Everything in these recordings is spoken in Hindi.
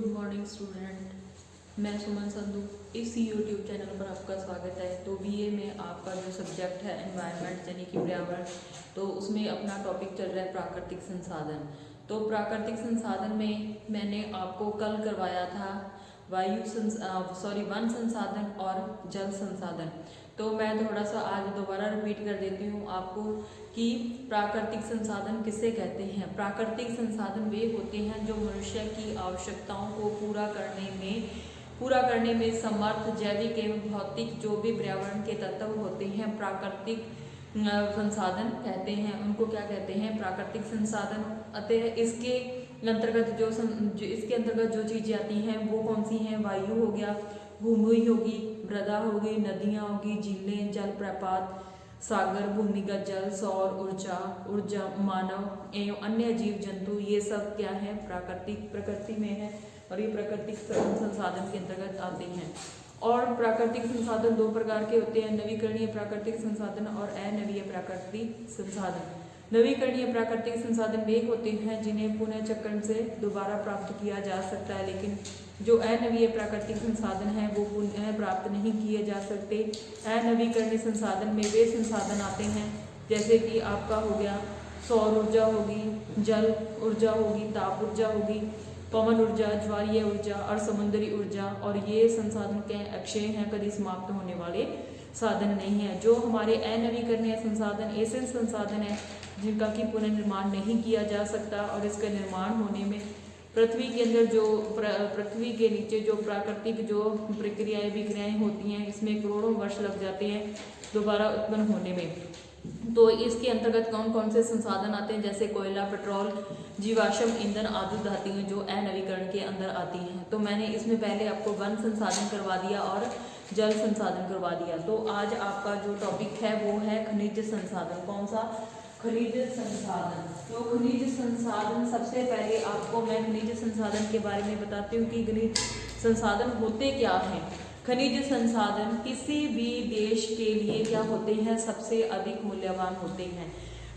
गुड मॉर्निंग स्टूडेंट, मैं सुमन संधू। इस यूट्यूब चैनल पर आपका स्वागत है। तो बीए में आपका जो सब्जेक्ट है एनवायरनमेंट यानी कि पर्यावरण, तो उसमें अपना टॉपिक चल रहा है प्राकृतिक संसाधन। तो प्राकृतिक संसाधन में मैंने आपको कल करवाया था वन संसाधन और जल संसाधन। तो मैं थोड़ा सा आज दोबारा रिपीट कर देती हूँ आपको कि प्राकृतिक संसाधन किसे कहते हैं। प्राकृतिक संसाधन वे होते हैं जो मनुष्य की आवश्यकताओं को पूरा करने में समर्थ जैविक एवं भौतिक जो भी पर्यावरण के तत्व होते हैं प्राकृतिक संसाधन कहते हैं। उनको क्या कहते हैं? प्राकृतिक संसाधन। अतः इसके अंतर्गत जो चीजें आती हैं वो कौन सी हैं? वायु हो गया, भूमि होगी, मृदा होगी, नदियां होगी, झीलें, जलप्रपात, सागर, भूमिगत जल, सौर ऊर्जा, मानव एवं अन्य जीव जंतु, ये सब क्या है? प्रकृति में है और ये प्राकृतिक संसाधन के अंतर्गत आते हैं। और प्राकृतिक संसाधन दो प्रकार के होते हैं, नवीकरणीय प्राकृतिक संसाधन और अनवीय प्राकृतिक संसाधन। नवीकरणीय प्राकृतिक संसाधन वे होते हैं जिन्हें पुनः चक्रण से दोबारा प्राप्त किया जा सकता है, लेकिन जो अनवीय प्राकृतिक संसाधन है वो पुनः प्राप्त नहीं किए जा सकते। अनवीकरणीय संसाधन में वे संसाधन आते हैं जैसे कि आपका हो गया सौर ऊर्जा होगी, जल ऊर्जा होगी, ताप ऊर्जा होगी, पवन ऊर्जा, ज्वारीय ऊर्जा और समुद्री ऊर्जा। और ये संसाधन के अक्षय हैं, कभी समाप्त होने वाले साधन नहीं है। जो हमारे अनवीकरणीय संसाधन ऐसे संसाधन है जिनका कि पुनर्निर्माण नहीं किया जा सकता, और इसका निर्माण होने में पृथ्वी के अंदर पृथ्वी के नीचे जो प्राकृतिक जो विक्रियाएं होती हैं, इसमें करोड़ों वर्ष लग जाते हैं दोबारा उत्पन्न होने में। तो इसके अंतर्गत कौन कौन से संसाधन आते हैं? जैसे कोयला, पेट्रोल, जीवाश्म ईंधन आदि धातुएं जो अनवीकरण के अंदर आती हैं। तो मैंने इसमें पहले आपको वन संसाधन करवा दिया और जल संसाधन करवा दिया। तो आज आपका जो टॉपिक है वो है खनिज संसाधन। कौन सा? खनिज संसाधन। तो खनिज संसाधन, सबसे पहले आपको मैं खनिज संसाधन के बारे में बताती हूँ कि खनिज संसाधन होते क्या हैं। खनिज संसाधन किसी भी देश के लिए क्या होते हैं? सबसे अधिक मूल्यवान होते हैं।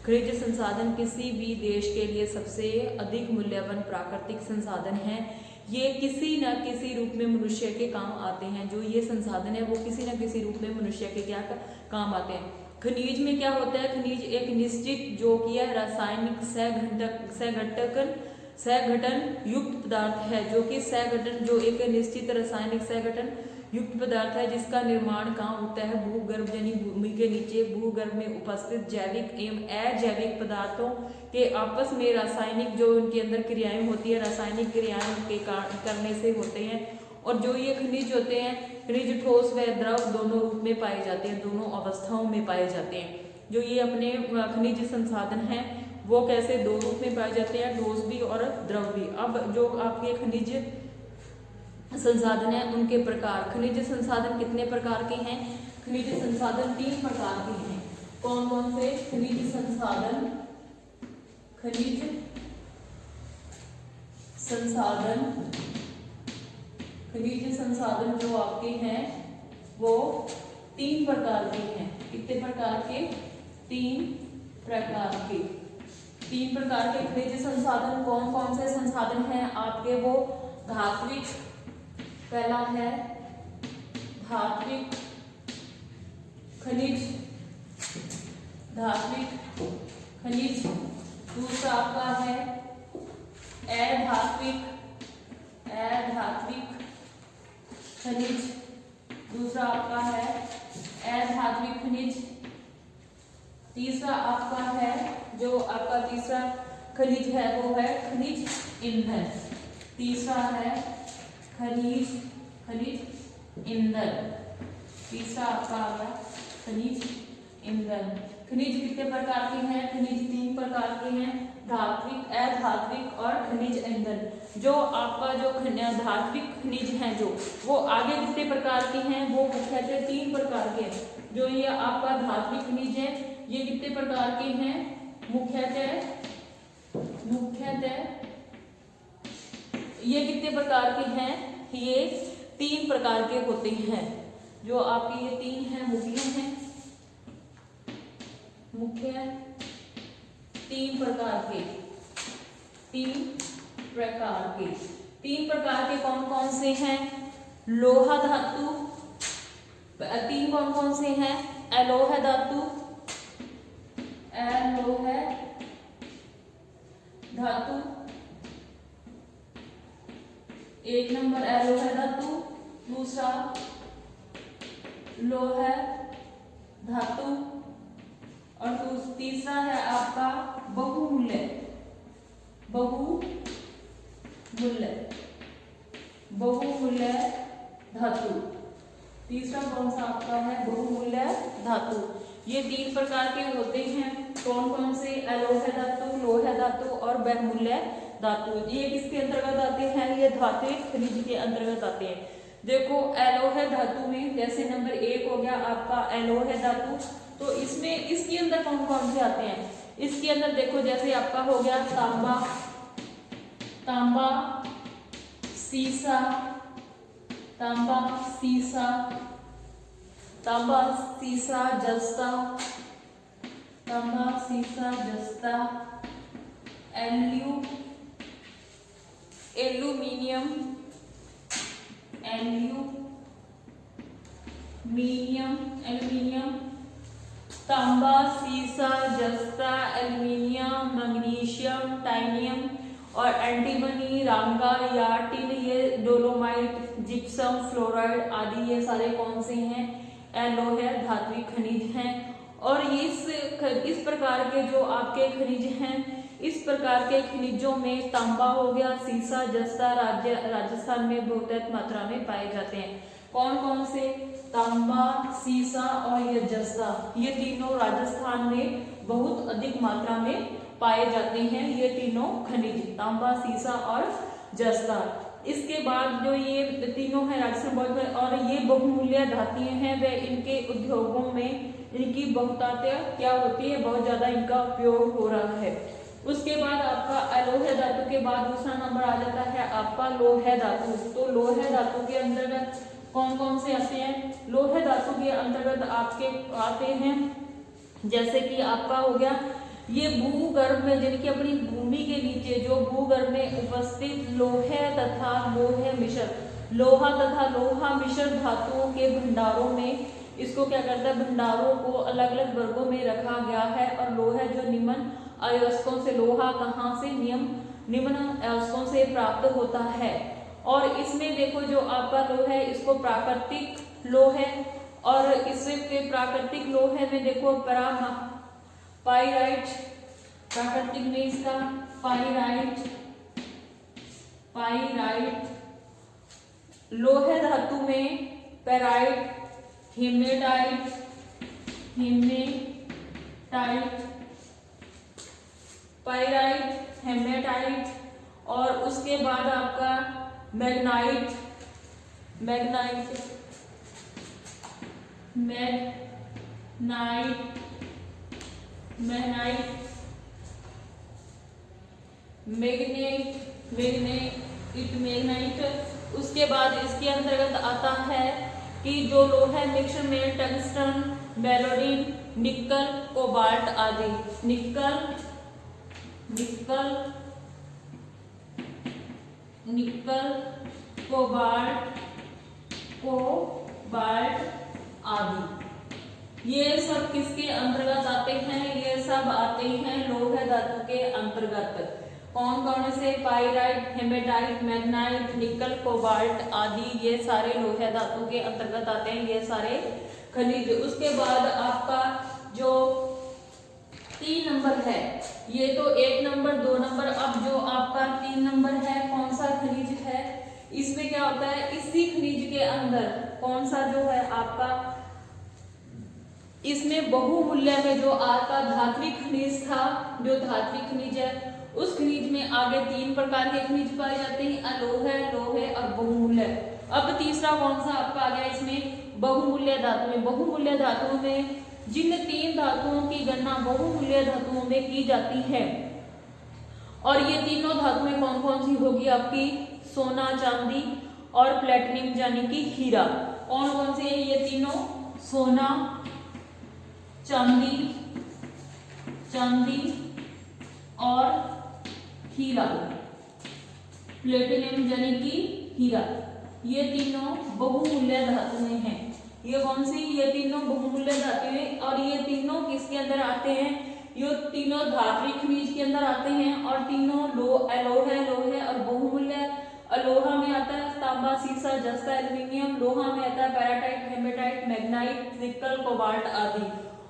खनिज संसाधन किसी भी देश के लिए सबसे अधिक मूल्यवान प्राकृतिक संसाधन है। ये किसी न किसी रूप में मनुष्य के काम आते हैं। जो ये संसाधन है वो किसी न किसी रूप में मनुष्य के क्या काम आते हैं। खनिज में क्या होता है? खनिज एक निश्चित जो कि है रासायनिक सहघटन युक्त पदार्थ है, जो कि सहघटन जो एक निश्चित रासायनिक सहघटन युक्त पदार्थ है जिसका निर्माण कहाँ होता है? भूगर्भ यानी भूमि के नीचे भूगर्भ में उपस्थित जैविक एवं अजैविक पदार्थों के आपस में रासायनिक जो उनके अंदर क्रियाएं होती है, रासायनिक क्रियाएं के करने से होते हैं। और जो ये खनिज होते हैं, खनिज ठोस व द्रव दोनों रूप में पाए जाते हैं, दोनों अवस्थाओं में पाए जाते हैं। जो ये अपने खनिज संसाधन हैं वो कैसे? दो रूप में पाए जाते हैं, ठोस भी और द्रव भी। अब जो आपके खनिज संसाधन है उनके प्रकार। खनिज संसाधन कितने प्रकार के हैं? खनिज संसाधन 3 प्रकार के हैं। कौन कौन से? खनिज संसाधन जो आपके हैं वो 3 प्रकार के हैं। कितने प्रकार के? 3 प्रकार के। 3 प्रकार के खनिज संसाधन कौन कौन से संसाधन हैं आपके? वो धात्विक, पहला है धात्विक खनिज, दूसरा आपका है अधात्विक खनिज, दूसरा आपका है अधात्विक खनिज, तीसरा आपका है जो आपका तीसरा खनिज है वो है खनिज ईंधन। तीसरा है खनिज ईंधन, तीसरा आपका आ गया खनिज ईंधन। खनिज कितने प्रकार के हैं? खनिज 3 प्रकार के हैं, धात्विक, अधात्विक और खनिज ईंधन। जो आपका जो धात्विक खनिज हैं जो वो आगे कितने प्रकार के हैं? वो मुख्यतः 3 प्रकार के हैं। जो ये आपका धात्विक खनिज है ये कितने प्रकार के हैं? मुख्यतः ये कितने प्रकार के हैं? ये 3 प्रकार के होते हैं। जो आपके ये 3 हैं मुख्य 3 प्रकार के तीन प्रकार के कौन कौन से हैं? लोहा धातु, तीन कौन कौन से हैं? अलोह धातु, अलोह धातु, एक नंबर अलोह धातु, दूसरा लोह धातु, और तीसरा है आपका बहुमूल्य, बहुमूल्य, बहुमूल्य धातु। तीसरा कौन सा आपका है? बहुमूल्य धातु। ये तीन प्रकार के होते हैं। कौन कौन से? अलोह धातु, लोह धातु और बहुमूल्य धातु। ये किसके अंतर्गत आते हैं? ये धात्विक खनिज के अंतर्गत आते हैं। देखो अलोह धातु में जैसे नंबर 1 हो गया आपका अलोह धातु, तो इसमें इसके अंदर कौन कौन से आते हैं? इसके अंदर देखो जैसे आपका हो गया तांबा, तांबा, सीसा, तांबा, सीसा, तांबा, सीसा, जस्ता, तांबा, सीसा, जस्ता, एल्यूमिनियम, एल्यूमिनियम, तांबा, सीसा, जस्ता, एल्यूमिनियम, मैग्नीशियम, टाइनियम और एंटीमनी, रांगा या टिन, ये डोलोमाइट, जिप्सम, फ्लोराइड आदि ये सारे कौन से हैं? अलोह धात्विक खनिज हैं। और इस प्रकार के जो आपके खनिज हैं, इस प्रकार के खनिजों में तांबा हो गया, सीसा, जस्ता राजस्थान में बहुतायत मात्रा में पाए जाते हैं। कौन कौन से? तांबा, सीसा और ये जस्ता, ये तीनों राजस्थान में बहुत अधिक मात्रा में पाए जाते हैं। ये तीनों खनिज तांबा, सीसा और जस्ता। इसके बाद जो ये तीनों है राजस्थान बहुत में, और ये बहुमूल्य धातुएं हैं, वे इनके उद्योगों में इनकी बहुतायत क्या होती है? बहुत ज्यादा इनका उपयोग हो रहा है। उसके बाद आपका अलोह धातु के बाद दूसरा नंबर आ जाता है आपका लोह धातु। तो लोह धातु के अंतर्गत कौन कौन से आते हैं? लोह धातु के अंतर्गत आपके आते हैं जैसे कि आपका हो गया ये भूगर्भ में, यानी कि अपनी भूमि के नीचे जो भूगर्भ में उपस्थित लोह तथा लोह मिश्र, लोहा तथा लोहा मिश्र धातुओं के भंडारों में इसको क्या करता है? भंडारों को अलग अलग वर्गों में रखा गया है। और लोह जो निम्न अयस्कों से, लोहा कहाँ से? निम्न अयस्कों से प्राप्त होता है। और इसमें देखो जो आपका लोह है इसको प्राकृतिक लोह है, और इसके प्राकृतिक लोह में देखो पाइराइट, प्राकृतिक में इसका पाइराइट, लोह धातु में पेराइट, हेमेटाइट, पाइराइट, हेमेटाइट, और उसके बाद आपका मैग्नाइट, मैग्नेट, उसके बाद इसके अंतर्गत आता है कि जो लोहा मिक्सचर में टंगस्टन, बेलोडिन, निकल, कोबाल्ट आदि, निकल कोबाल्ट आदि, ये सब किसके अंतर्गत आते हैं? ये सब आते हैं लोह धातु के अंतर्गत। कौन कौन से? पाइराइट, हेमेटाइट, मैग्नाइट, निकल, कोबाल्ट आदि ये सारे लोह धातु के अंतर्गत आते हैं, ये सारे खनिज। उसके बाद आपका जो 3 नंबर है, ये तो 1 नंबर 2 नंबर, अब जो आपका 3 नंबर है कौन सा खनिज है? इसमें क्या होता है? इसी खनिज के अंदर कौन सा जो है आपका, इसमें बहुमूल्य में जो आपका धात्विक खनिज था, जो धात्विक खनिज है उस खनिज में आगे 3 प्रकार के खनिज पाए जाते हैं, अलोह, लोह और बहुमूल्य। अब तीसरा कौन सा आपका आ गया इसमें? बहुमूल्य धातु में। बहुमूल्य धातुओं में जिन 3 धातुओं की गणना बहुमूल्य धातुओं में की जाती है, और ये तीनों धातुएं कौन कौन सी होगी आपकी? सोना, चांदी और प्लेटिनम यानी कि हीरा। कौन कौन से हैं ये तीनों? सोना, चांदी और हीरा। प्लेटिनियम यानी कि हीरा, ये तीनों बहुमूल्य धातुएं हैं। ये कौन सी, ये तीनों बहुमूल्य धातुएं, और ये तीनों किसके अंदर आते हैं, ये तीनों धात्विक खनिज के अंदर आते हैं, और तीनों लोहे और बहुमूल्य। लोहा में आता है तांबा, सीसा, जस्ता, एल्यूमिनियम। लोहा में आता है पैराटाइट, हेमेटाइट, मैग्नाइट, निकल, कोबाल्ट आदि।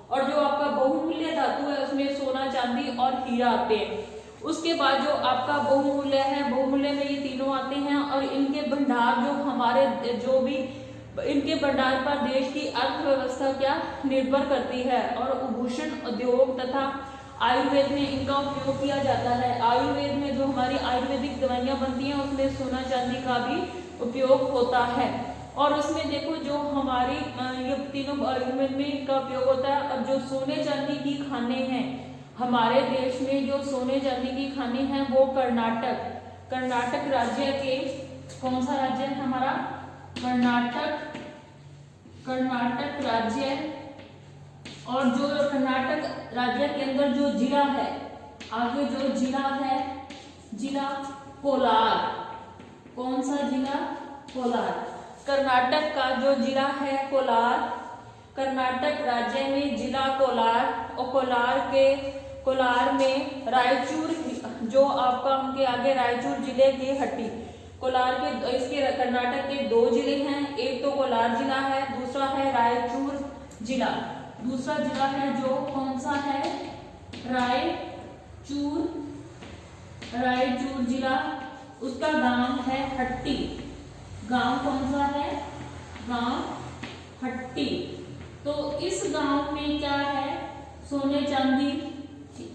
और जो आपका बहुमूल्य धातु है उसमें सोना, चांदी और हीरा आते हैं। उसके बाद जो आपका बहुमूल्य है, बहुमूल्य में ये तीनों आते हैं, और इनके भंडार जो हमारे जो भी इनके भंडार पर देश की अर्थव्यवस्था क्या निर्भर करती है। और आभूषण उद्योग तथा आयुर्वेद में इनका उपयोग किया जाता है। आयुर्वेद में जो हमारी आयुर्वेदिक दवाइयां बनती हैं उसमें सोना चांदी का भी उपयोग होता है। और उसमें देखो जो हमारी ये तीनों आयुर्वेद में इनका उपयोग होता है। अब जो सोने चांदी की खाने हैं हमारे देश में, जो सोने चांदी की खाने हैं वो कर्नाटक राज्य के, कौन सा राज्य है हमारा, कर्नाटक राज्य। और जो कर्नाटक राज्य के अंदर जो जिला है, आगे जो जिला है, जिला कोलार। कौन सा जिला, कोलार। कर्नाटक का जो जिला है कोलार, कर्नाटक राज्य में जिला कोलार, और कोलार में रायचूर, जो आपका उनके आगे रायचूर जिले की हट्टी। कोलार के इसके कर्नाटक के 2 जिले हैं, एक तो कोलार जिला है, दूसरा है रायचूर जिला। दूसरा जिला है जो कौन सा है, रायचूर जिला। उसका गांव है हट्टी। गांव कौन सा है, गांव हट्टी। तो इस गांव में क्या है, सोने चांदी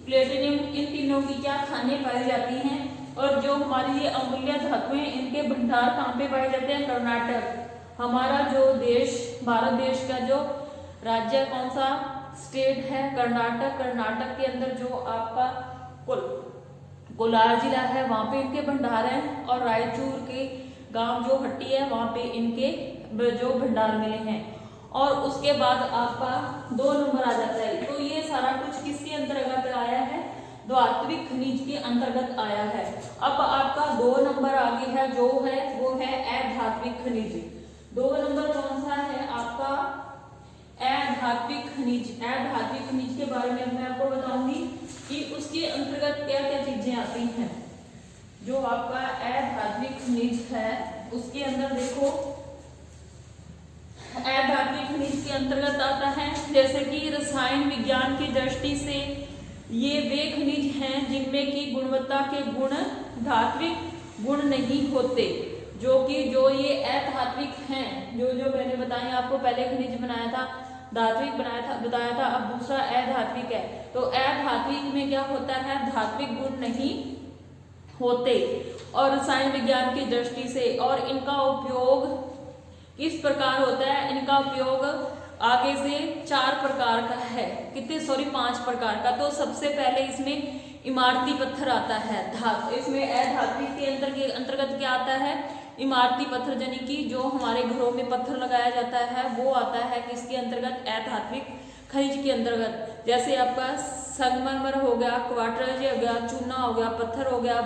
प्लेटिनियम, इन तीनों की क्या खाने पाई जाती हैं। और जो हमारी ये अमूल्य धातुएं इनके भंडार कहाँ पे पाए जाते हैं, कर्नाटक। हमारा जो देश, भारत देश का जो राज्य, कौन सा स्टेट है, कर्नाटक। कर्नाटक के अंदर जो आपका कोलार जिला है वहां पे इनके भंडार हैं, और रायचूर के गांव जो हट्टी है वहां पे इनके जो भंडार मिले हैं। और उसके बाद आपका 2 नंबर आ जाता है। तो ये सारा कुछ किसके अंतर्गत आया है, धात्विक खनिज के अंतर्गत आया है। अब आपका 2 नंबर आगे है जो है वो है अधात्विक खनिज। 2 नंबर कौन सा है आपका, अधात्विक खनिज। अधात्विक खनिज के बारे में मैं आपको बताऊंगी कि उसके अंतर्गत क्या क्या चीजें आती हैं। जो आपका अधात्विक खनिज है उसके अंदर देखो, अधात्विक खनिज के अंतर्गत आता है जैसे कि रसायन विज्ञान की दृष्टि से ये वे खनिज हैं जिनमें की गुणवत्ता के गुण धात्विक गुण नहीं होते। जो ये अधात्विक हैं, जो मैंने बताया आपको, पहले खनिज बनाया था, धात्विक बताया था, अब दूसरा अधात्विक है। तो अधात्विक में क्या होता है, धात्विक गुण नहीं होते और रसायन विज्ञान की दृष्टि से। और इनका उपयोग किस प्रकार होता है, इनका उपयोग आगे से 4 प्रकार का है, 5 प्रकार का। तो सबसे पहले इसमें इमारती पत्थर आता है। इसमें अधात्विक के अंतर्गत क्या आता है, इमारती पत्थर, यानी कि जो हमारे घरों में पत्थर लगाया जाता है वो आता है किसके अंतर्गत, अधात्विक खनिज के अंतर्गत। जैसे आपका संगमरमर हो गया, क्वार्टज हो गया, चूना हो गया, पत्थर हो गया,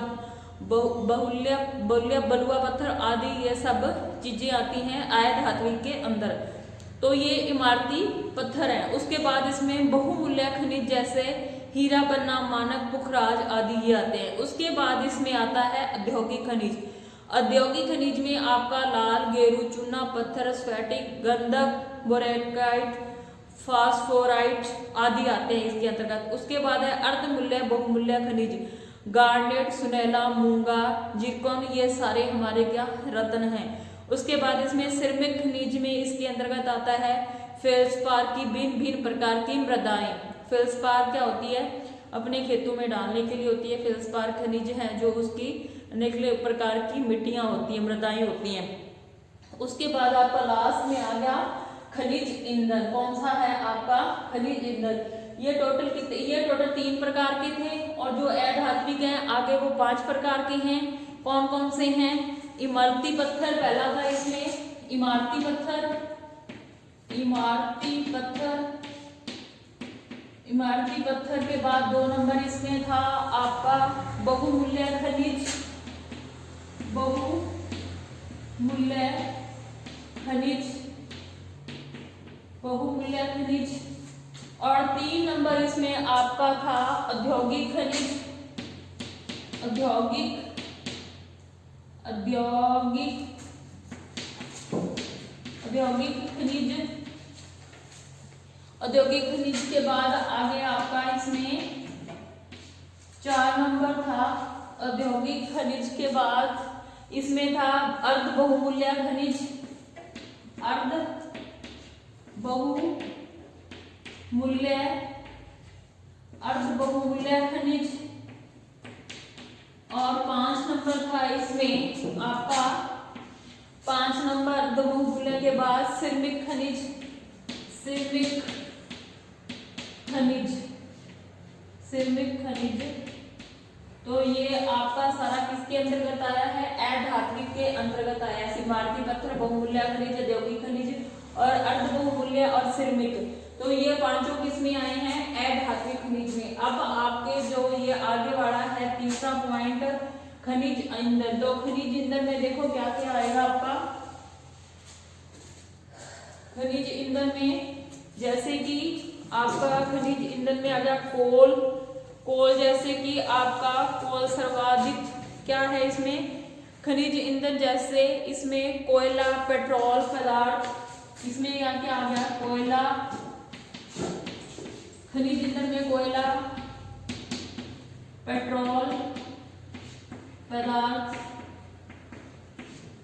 बलुआ पत्थर आदि, ये सब चीजें आती हैं अधात्विक के अंदर। तो ये इमारती पत्थर है। उसके बाद इसमें बहुमूल्य खनिज जैसे हीरा, पन्ना, मानक, पुखराज आदि ये आते हैं। उसके बाद इसमें आता है औद्योगिक खनिज। औद्योगिक खनिज में आपका लाल, गेरू, चूना पत्थर, स्फटिक, गंधक, बोरेकाइट, फास्फोराइट आदि आते हैं इसके अंतर्गत। उसके बाद है अर्धमूल्य बहुमूल्य खनिज, गार्नेट, सुनहला, मूंगा, जिरकॉन, ये सारे हमारे क्या रत्न हैं। उसके बाद इसमें सिरमिक खनिज में इसके अंतर्गत आता है फेल्सपार की भिन्न प्रकार की मृदाएं। फेल्सपार क्या होती है, अपने खेतों में डालने के लिए होती है। फेल्सपार खनिज है जो उसकी अनेक प्रकार की मिट्टियां होती हैं, मृदाएं होती हैं। उसके बाद आपका लास्ट में आ गया खनिज ईंधन। कौन सा है आपका, खनिज ईंधन। ये टोटल 3 प्रकार के थे, और जो अधात्विक हैं आगे वो 5 प्रकार के हैं। कौन कौन से हैं, इमारती पत्थर पहला था इसमें, इमारती पत्थर के बाद 2 नंबर इसमें था आपका बहुमूल्य खनिज। बहुमूल्य खनिज, बहुमूल्य खनिज। और 3 नंबर इसमें आपका था औद्योगिक खनिज, औद्योगिक खनिज। औद्योगिक खनिज के बाद आगे आपका इसमें 4 नंबर था औद्योगिक खनिज के बाद इसमें था अर्ध बहुमूल्य खनिज, अर्ध बहुमूल्य खनिज। और 5 नंबर था इसमें आपका 5 नंबर अर्ध बहुमूल्य के बाद सिर्मिक खनिज, सिर्मिक खनिज। तो ये आपका सारा किसके अंतर्गत आया है? अधात्विक के अंतर्गत आया। सीमार्थी पत्थर, बहुमूल्य खनिज, औद्योगिक खनिज और अर्ध बहुमूल्य और सिर्मिक। तो ये पांचों किसमें आए हैं? अधात्विक खनिज में। अब आपके जो ये आगे बढ़ा है तीसरा पॉइंट खनिज ईंधन। तो खनिज ईंधन में देखो क्या क्या आएगा आपका। खनिज ईंधन में जैसे कि आपका खनिज ईंधन में आ गया कोल, जैसे कि आपका कोल सर्वाधिक क्या है इसमें खनिज ईंधन, जैसे इसमें कोयला, पेट्रोल पदार्थ, इसमें यहाँ क्या आ गया? कोयला। खनिज ईंधन में कोयला, पेट्रोल पदार्थ,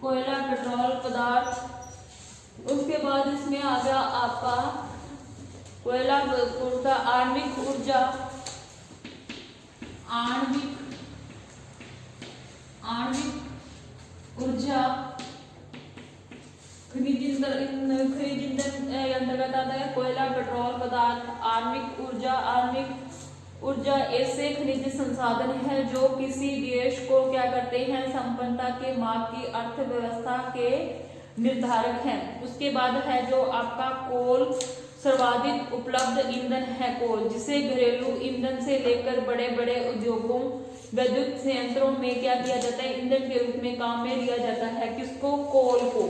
कोयला, पेट्रोल पदार्थ। उसके बाद इसमें आ गया आपका कोयला, आणविक ऊर्जा, आणविक ऊर्जा। खनिज ईंधन अंतर्गत आता है कोयला, पेट्रोल पदार्थ, आणविक ऊर्जा ऐसे खनिज संसाधन है जो किसी देश को क्या करते हैं? संपन्नता के माप की अर्थव्यवस्था के निर्धारक हैं। उसके बाद है जो आपका कोल, सर्वाधिक उपलब्ध ईंधन है कोल, जिसे घरेलू ईंधन से लेकर बड़े बड़े उद्योगों, विद्युत संयंत्रों में क्या किया जाता है? ईंधन के रूप में काम में लिया जाता है। किसको? कोल को।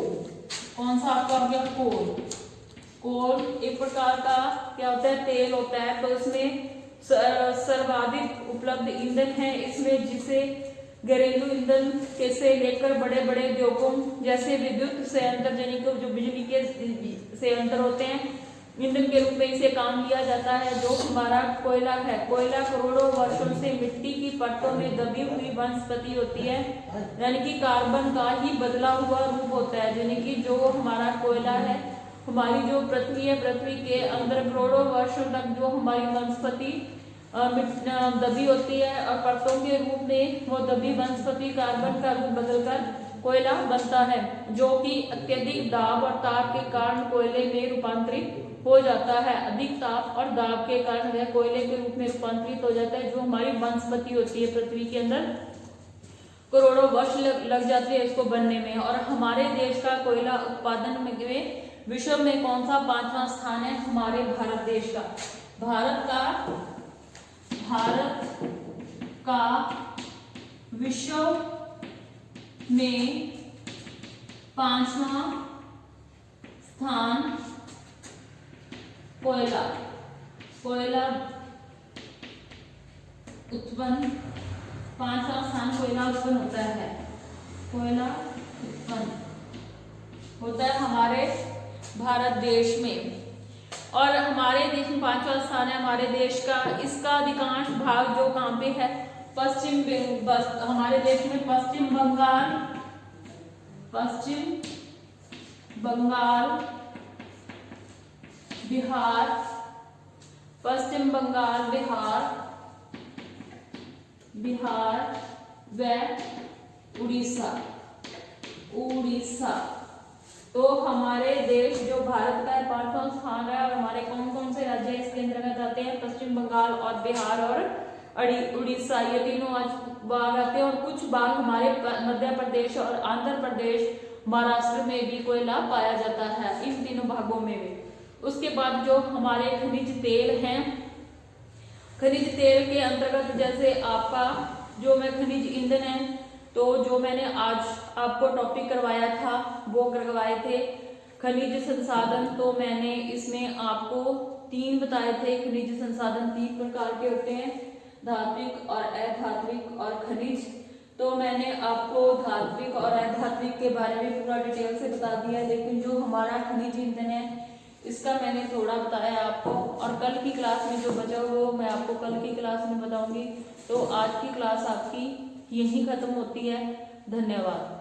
कौन सा आपका हो गया? कोल एक प्रकार का क्या होता है? तेल होता है। तो इसमें सर्वाधिक उपलब्ध ईंधन है इसमें, जिसे घरेलू ईंधन से लेकर बड़े बड़े उद्योगों जैसे विद्युत संयंत्र, जो बिजली के संयंत्र होते हैं, ईंधन के रूप में इसे काम लिया जाता है। जो हमारा कोयला है, कोयला करोड़ों वर्षों से मिट्टी की परतों में दबी हुई वनस्पति होती है, यानी कि कार्बन का ही बदला हुआ रूप होता है। यानी कि जो हमारा कोयला है, हमारी जो पृथ्वी है, पृथ्वी के अंदर करोड़ों वर्षों तक जो हमारी वनस्पति दबी होती है और परतों के रूप में वो दबी वनस्पति कार्बन का रूप बदलकर कोयला बनता है, जो कि अत्यधिक दाब और ताप के कारण कोयले में रूपांतरित हो जाता है। अधिक ताप और दाब के कारण वह कोयले के रूप में रूपांतरित हो जाता है। जो हमारी वनस्पति होती है पृथ्वी के अंदर, करोड़ों वर्ष लग जाते हैं इसको बनने में। और हमारे देश का कोयला उत्पादन में विश्व में कौन सा 5वां स्थान है? हमारे भारत देश का। भारत का विश्व में 5वां स्थान कोयला उत्पन्न, 5वां स्थान कोयला उत्पन्न होता है। कोयला उत्पन्न होता है हमारे भारत देश में। और हमारे देश में 5वां स्थान है हमारे देश का। इसका अधिकांश भाग जो कहाँ पे है? हमारे देश में पश्चिम बंगाल, बिहार, व उड़ीसा। तो हमारे देश जो भारत का 5वां स्थान है। और हमारे कौन कौन से राज्य इसके अंतर्गत आते हैं? पश्चिम बंगाल और बिहार और उड़ीसा, ये तीनों भाग आते हैं। और कुछ भाग हमारे मध्य प्रदेश और आंध्र प्रदेश, महाराष्ट्र में भी कोयला पाया जाता है, इन तीनों भागों में भी। उसके बाद जो हमारे खनिज तेल हैं, खनिज तेल के अंतर्गत जैसे आपका जो में खनिज ईंधन है, तो जो मैंने आज आपको टॉपिक करवाया था वो करवाए थे खनिज संसाधन। तो मैंने इसमें आपको 3 बताए थे। खनिज संसाधन 3 प्रकार के होते हैं, धात्विक और अधात्विक और खनिज। तो मैंने आपको धात्विक और अधात्विक के बारे में पूरा डिटेल से बता दिया है, लेकिन जो हमारा खनिज ईंधन है इसका मैंने थोड़ा बताया आपको, और कल की क्लास में जो बचा वो मैं आपको कल की क्लास में बताऊंगी। तो आज की क्लास आपकी यहीं खत्म होती है। धन्यवाद।